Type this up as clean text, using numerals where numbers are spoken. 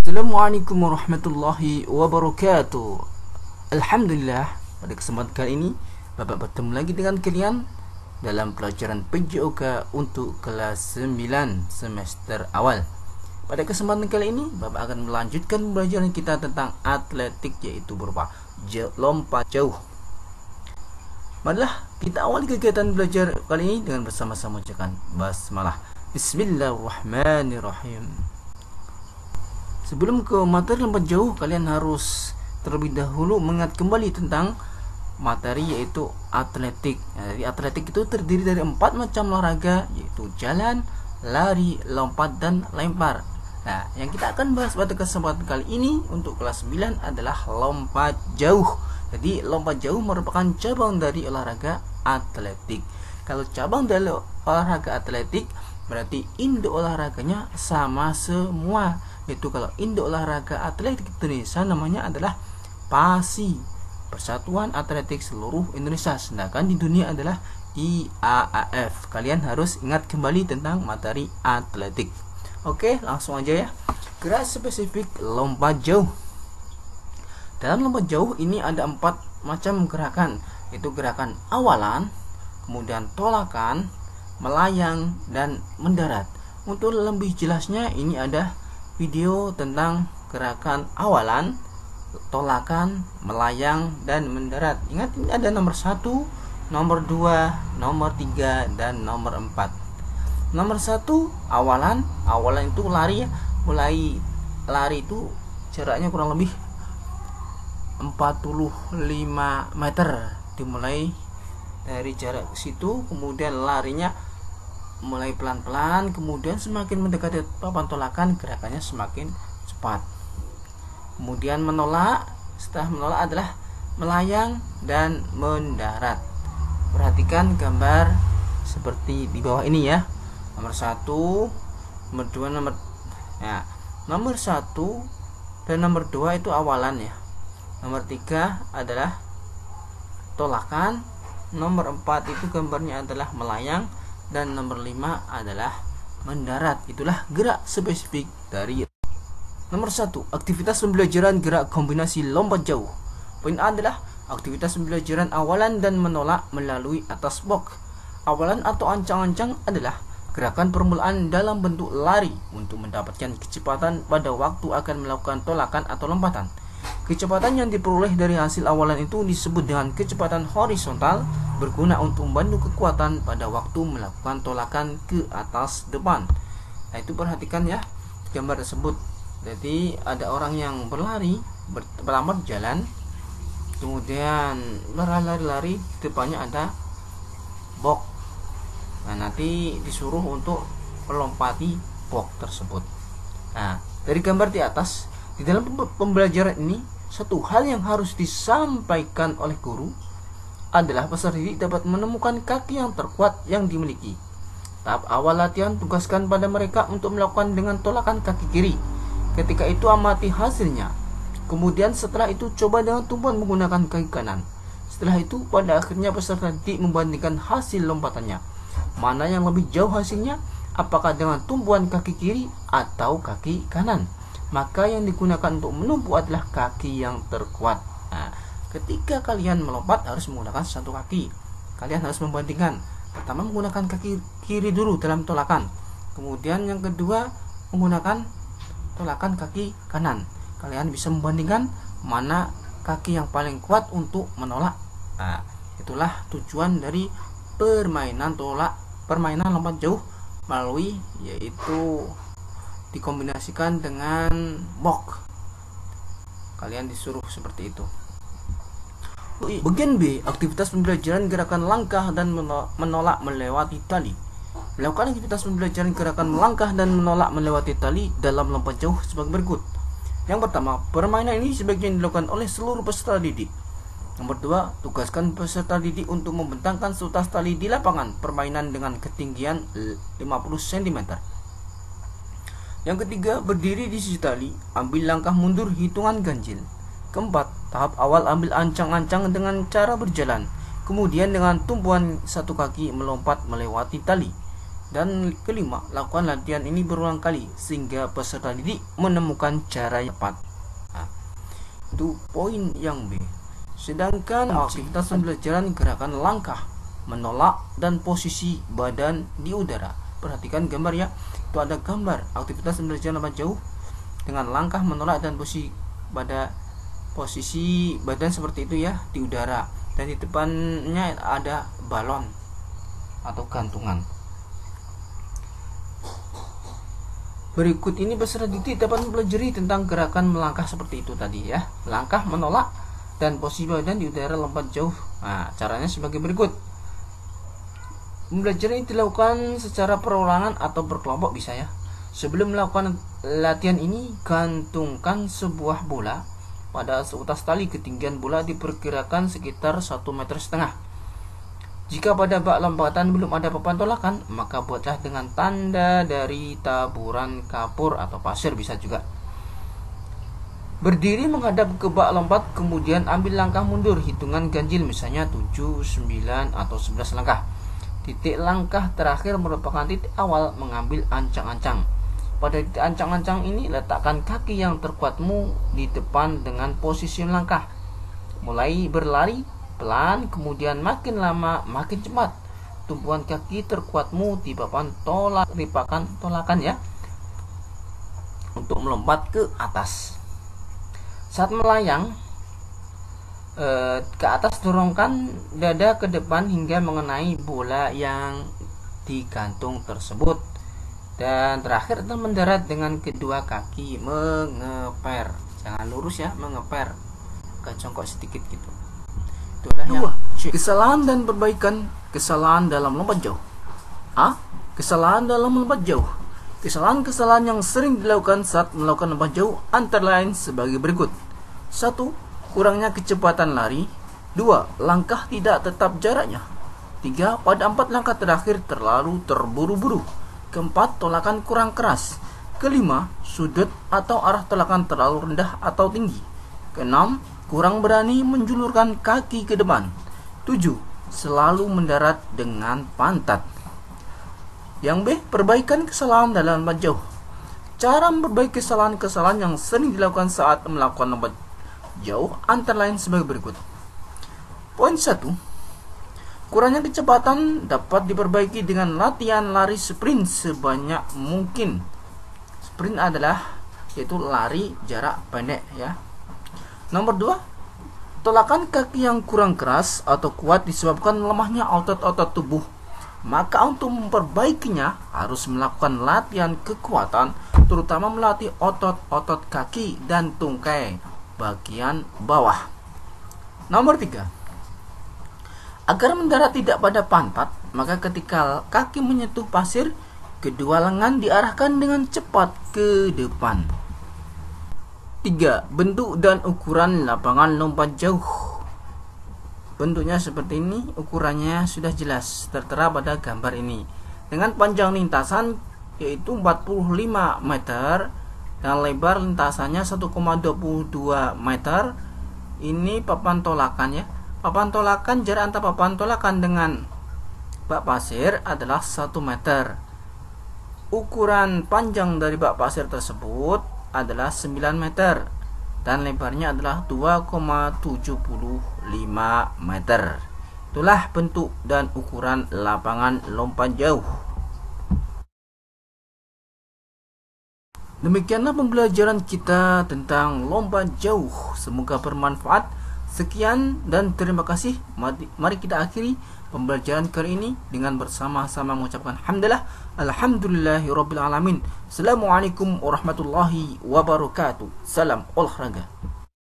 Assalamualaikum warahmatullahi wabarakatuh. Alhamdulillah, pada kesempatan kali ini Bapak bertemu lagi dengan kalian dalam pelajaran PJOK untuk kelas 9 semester awal. Pada kesempatan kali ini Bapak akan melanjutkan pembelajaran kita tentang atletik, yaitu berupa lompat jauh. Marilah kita awali kegiatan belajar kali ini dengan bersama-sama ucapkan basmalah. Bismillahirrahmanirrahim. Sebelum ke materi lompat jauh, kalian harus terlebih dahulu mengingat kembali tentang materi, yaitu atletik. Jadi atletik itu terdiri dari 4 macam olahraga, yaitu jalan, lari, lompat, dan lempar. Nah, yang kita akan bahas pada kesempatan kali ini untuk kelas 9 adalah lompat jauh. Jadi lompat jauh merupakan cabang dari olahraga atletik. Kalau cabang dari olahraga atletik, berarti induk olahraganya sama semua. Itu kalau induk olahraga atletik Indonesia namanya adalah PASI, Persatuan Atletik Seluruh Indonesia, sedangkan di dunia adalah IAAF. Kalian harus ingat kembali tentang materi atletik. Oke, langsung aja ya. Gerak spesifik lompat jauh. Dalam lompat jauh ini ada 4 macam gerakan, yaitu gerakan awalan, kemudian tolakan, melayang, dan mendarat. Untuk lebih jelasnya, ini ada video tentang gerakan awalan, tolakan, melayang, dan mendarat. Ingat, ini ada nomor 1, nomor 2, nomor 3, dan nomor 4. Nomor 1 awalan. Awalan itu lari ya. Mulai lari itu jaraknya kurang lebih 45 meter. Dimulai dari jarak situ, kemudian larinya mulai pelan-pelan, kemudian semakin mendekati papan tolakan gerakannya semakin cepat. Kemudian menolak, setelah menolak adalah melayang dan mendarat. Perhatikan gambar seperti di bawah ini ya. Nomor 1, nomor 2, nomor 1 dan nomor 2 itu awalan ya. Nomor 3 adalah tolakan, nomor 4 itu gambarnya adalah melayang, dan nomor 5 adalah mendarat. Itulah gerak spesifik dari nomor 1. Aktivitas pembelajaran gerak kombinasi lompat jauh. Poin A adalah aktivitas pembelajaran awalan dan menolak melalui atas box. Awalan atau ancang-ancang adalah gerakan permulaan dalam bentuk lari untuk mendapatkan kecepatan pada waktu akan melakukan tolakan atau lompatan. Kecepatan yang diperoleh dari hasil awalan itu disebut dengan kecepatan horizontal, berguna untuk membantu kekuatan pada waktu melakukan tolakan ke atas depan. Nah, itu perhatikan ya gambar tersebut. Jadi ada orang yang berlari, berlambat jalan, kemudian berlari-lari, depannya ada box. Nah, nanti disuruh untuk melompati box tersebut. Nah, dari gambar di atas, di dalam pembelajaran ini, satu hal yang harus disampaikan oleh guru adalah peserta didik dapat menemukan kaki yang terkuat yang dimiliki. Tahap awal latihan tugaskan pada mereka untuk melakukan dengan tolakan kaki kiri. Ketika itu amati hasilnya. Kemudian setelah itu coba dengan tumpuan menggunakan kaki kanan. Setelah itu pada akhirnya peserta didik membandingkan hasil lompatannya. Mana yang lebih jauh hasilnya? Apakah dengan tumpuan kaki kiri atau kaki kanan? Maka yang digunakan untuk menumpu adalah kaki yang terkuat. Nah, ketika kalian melompat harus menggunakan satu kaki. Kalian harus membandingkan. Pertama menggunakan kaki kiri dulu dalam tolakan. Kemudian yang kedua menggunakan tolakan kaki kanan. Kalian bisa membandingkan mana kaki yang paling kuat untuk menolak. Nah, itulah tujuan dari permainan lompat jauh melalui, yaitu dikombinasikan dengan box. Kalian disuruh seperti itu. Bagian B, aktivitas pembelajaran gerakan langkah dan menolak melewati tali. Melakukan aktivitas pembelajaran gerakan melangkah dan menolak melewati tali dalam lompat jauh sebagai berikut. Yang pertama, permainan ini sebagian dilakukan oleh seluruh peserta didik. Nomor 2, tugaskan peserta didik untuk membentangkan seutas tali di lapangan permainan dengan ketinggian 50 cm. Yang ketiga, berdiri di sisi tali, ambil langkah mundur hitungan ganjil. Keempat, tahap awal ambil ancang-ancang dengan cara berjalan, kemudian dengan tumpuan satu kaki melompat melewati tali. Dan kelima, lakukan latihan ini berulang kali sehingga peserta didik menemukan cara yang tepat. Nah, itu poin yang B. Sedangkan aktivitas pembelajaran gerakan langkah, menolak, dan posisi badan di udara. Perhatikan gambar ya. Itu ada gambar aktivitas pembelajaran lompat jauh dengan langkah, menolak, dan posisi badan seperti itu ya, di udara. Dan di depannya ada balon atau gantungan. Berikut ini peserta didik dapat mempelajari tentang gerakan melangkah seperti itu tadi ya. Langkah, menolak, dan posisi badan di udara lompat jauh. Nah, caranya sebagai berikut. Pembelajaran ini dilakukan secara perorangan atau berkelompok bisa ya. Sebelum melakukan latihan ini, gantungkan sebuah bola pada seutas tali. Ketinggian bola diperkirakan sekitar 1,5 meter. Jika pada bak lompatan belum ada papan tolakan, maka buatlah dengan tanda dari taburan kapur atau pasir bisa juga. Berdiri menghadap ke bak lompat, kemudian ambil langkah mundur hitungan ganjil, misalnya 7, 9, atau 11 langkah. Titik langkah terakhir merupakan titik awal mengambil ancang-ancang. Pada titik ancang-ancang ini, letakkan kaki yang terkuatmu di depan dengan posisi langkah. Mulai berlari pelan, kemudian makin lama makin cepat. Tumpuan kaki terkuatmu di papan tolakan ya, untuk melompat ke atas. Saat melayang ke atas, dorongkan dada ke depan hingga mengenai bola yang digantung tersebut. Dan terakhir adalah mendarat dengan kedua kaki mengeper. Jangan lurus ya, mengeper, agak jongkok sedikit gitu. Itulah yang kesalahan dan perbaikan kesalahan dalam lompat jauh. A. Kesalahan dalam lompat jauh. Kesalahan-kesalahan yang sering dilakukan saat melakukan lompat jauh antara lain sebagai berikut. 1. Kurangnya kecepatan lari. 2. Langkah tidak tetap jaraknya. 3. Pada 4 langkah terakhir terlalu terburu-buru. 4. Tolakan kurang keras. 5. Sudut atau arah tolakan terlalu rendah atau tinggi. 6. Kurang berani menjulurkan kaki ke depan. 7. Selalu mendarat dengan pantat. Yang B. Perbaikan kesalahan dalam lompat jauh. Cara memperbaiki kesalahan-kesalahan yang sering dilakukan saat melakukan lompat jauh antara lain sebagai berikut. Poin 1. Kurangnya kecepatan dapat diperbaiki dengan latihan lari sprint sebanyak mungkin. Sprint adalah yaitu lari jarak pendek ya. Nomor 2, tolakan kaki yang kurang keras atau kuat disebabkan lemahnya otot-otot tubuh. Maka untuk memperbaikinya harus melakukan latihan kekuatan, terutama melatih otot-otot kaki dan tungkai bagian bawah. Nomor 3, agar mendarat tidak pada pantat, maka ketika kaki menyentuh pasir, kedua lengan diarahkan dengan cepat ke depan. 3. Bentuk dan ukuran lapangan lompat jauh. Bentuknya seperti ini, ukurannya sudah jelas tertera pada gambar ini. Dengan panjang lintasan yaitu 45 meter dan lebar lintasannya 1,22 meter. Ini papan tolakan ya. Papan tolakan, jarak antara papan tolakan dengan bak pasir adalah 1 meter. Ukuran panjang dari bak pasir tersebut adalah 9 meter dan lebarnya adalah 2,75 meter. Itulah bentuk dan ukuran lapangan lompat jauh. Demikianlah pembelajaran kita tentang lompat jauh. Semoga bermanfaat. Sekian dan terima kasih. Mari kita akhiri pembelajaran kali ini dengan bersama-sama mengucapkan hamdalah, alhamdulillahirabbil alamin. Assalamualaikum warahmatullahi wabarakatuh. Salam olahraga.